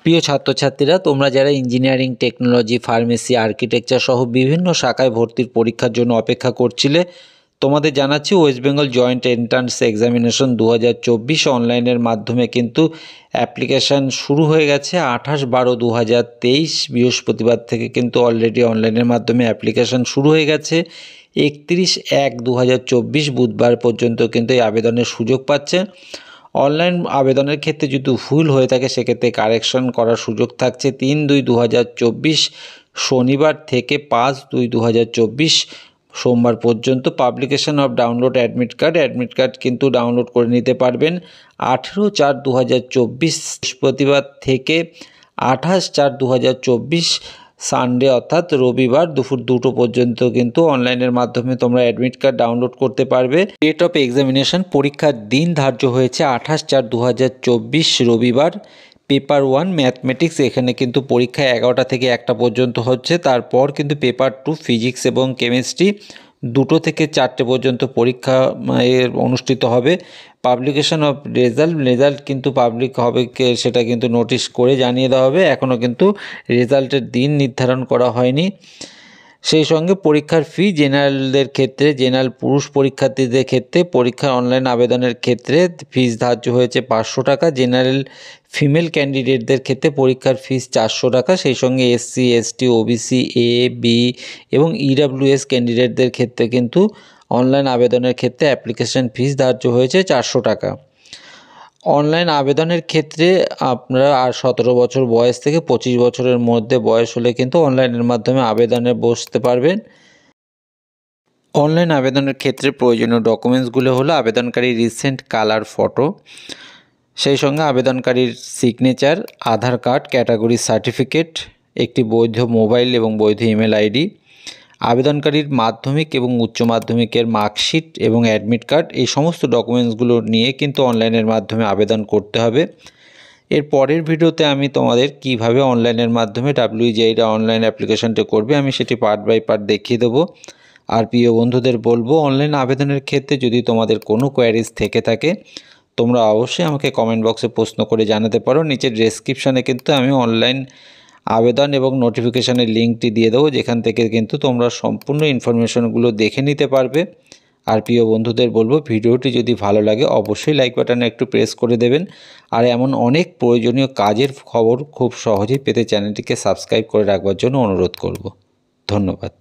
প্রিয় ছাত্রছাত্রীরা, তোমরা যারা ইঞ্জিনিয়ারিং, টেকনোলজি, ফার্মেসি, আর্কিটেকচার সহ বিভিন্ন শাখায় ভর্তির পরীক্ষার জন্য অপেক্ষা করছিলে, তোমাদের জানাচ্ছি West Bengal joint entrance examination 2024 অনলাইনের মাধ্যমে কিন্তু অ্যাপ্লিকেশান শুরু হয়ে গেছে। 28/12/2023 বৃহস্পতিবার থেকে কিন্তু অলরেডি অনলাইনের মাধ্যমে অ্যাপ্লিকেশান শুরু হয়ে গেছে। 31/1/2024 বুধবার পর্যন্ত কিন্তু এই আবেদনের সুযোগ পাচ্ছে। অনলাইন আবেদনের ক্ষেত্রে যদি ভুল হয়ে থাকে সেক্ষেত্রে কারেকশন করার সুযোগ থাকছে 3/2/2024 শনিবার থেকে 5/2/2024 সোমবার পর্যন্ত। Publication of download admit card কিন্তু ডাউনলোড করে নিতে পারবেন 18/4/2024 বৃহস্পতিবার থেকে 28/4/2024 সানডে অর্থাৎ রবিবার দুপুর 2টো পর্যন্ত কিন্তু অনলাইনের মাধ্যমে তোমরা অ্যাডমিট কার্ড ডাউনলোড করতে পারবে। ডেট অফ এক্সামিনেশন, পরীক্ষার দিন ধার্য হয়েছে 28/4/2024 রবিবার। পেপার 1 ম্যাথমেটিক্স, এখানে কিন্তু পরীক্ষা 11টা থেকে 1টা পর্যন্ত হচ্ছে। তারপর কিন্তু পেপার 2 ফিজিক্স এবং কেমিস্ট্রি 2টো থেকে 4টে পর্যন্ত পরীক্ষা অনুষ্ঠিত হবে। পাবলিকেশন অফ রেজাল্ট কিন্তু পাবলিক হবে, সেটা কিন্তু নোটিশ করে জানিয়ে দেওয়া হবে। এখনও কিন্তু রেজাল্টের দিন নির্ধারণ করা হয়নি। সেই সঙ্গে পরীক্ষার ফি জেনারেলদের ক্ষেত্রে, জেনারেল পুরুষ পরীক্ষার্থীদের ক্ষেত্রে পরীক্ষার অনলাইন আবেদনের ক্ষেত্রে ফিস ধার্য হয়েছে 500 টাকা। জেনারেল ফিমেল ক্যান্ডিডেটদের ক্ষেত্রে পরীক্ষার ফিস 400 টাকা। সেই সঙ্গে SC, ST, OBC, A, B এবং EWS ক্যান্ডিডেটদের ক্ষেত্রে কিন্তু অনলাইন আবেদনের ক্ষেত্রে অ্যাপ্লিকেশন ফিস ধার্য হয়েছে 400 টাকা। অনলাইন আবেদনের ক্ষেত্রে আপনারা 17 বছর বয়স থেকে 25 বছরের মধ্যে বয়স হলে কিন্তু অনলাইনের মাধ্যমে আবেদনে বসতে পারবেন। অনলাইন আবেদনের ক্ষেত্রে প্রয়োজনীয় ডকুমেন্টসগুলো হলো আবেদনকারী রিসেন্ট কালার ফটো, সেই সঙ্গে আবেদনকারীর সিগনেচার, আধার কার্ড, ক্যাটাগরি সার্টিফিকেট, একটি বৈধ মোবাইল এবং বৈধ ইমেল আইডি, আবেদনকারীর মাধ্যমিক এবং উচ্চ মাধ্যমিকের মার্কশিট এবং অ্যাডমিট কার্ড, এই সমস্ত ডকুমেন্টসগুলো নিয়ে কিন্তু অনলাইনের মাধ্যমে আবেদন করতে হবে। এর পরের ভিডিওতে আমি তোমাদের কিভাবে অনলাইনের মাধ্যমে WJEE অনলাইন অ্যাপ্লিকেশনটি করবে আমি সেটি পার্ট বাই পার্ট দেখিয়ে দেবো। আর প্রিয় বন্ধুদের বলবো, অনলাইন আবেদনের ক্ষেত্রে যদি তোমাদের কোনো কোয়ারিজ থেকে থাকে তোমরা অবশ্যই আমাকে কমেন্ট বক্সে প্রশ্ন করে জানাতে পারো। নিচের ডেসক্রিপশানে কিন্তু আমি অনলাইন আবেদন এবং নোটিফিকেশানের লিঙ্কটি দিয়ে দেবো, যেখান থেকে কিন্তু তোমরা সম্পূর্ণ ইনফরমেশনগুলো দেখে নিতে পারবে। আর প্রিয় বন্ধুদের বলবো, ভিডিওটি যদি ভালো লাগে অবশ্যই লাইক বাটনে একটু প্রেস করে দেবেন। আর এমন অনেক প্রয়োজনীয় কাজের খবর খুব সহজেই পেতে চ্যানেলটিকে সাবস্ক্রাইব করে রাখবার জন্য অনুরোধ করব। ধন্যবাদ।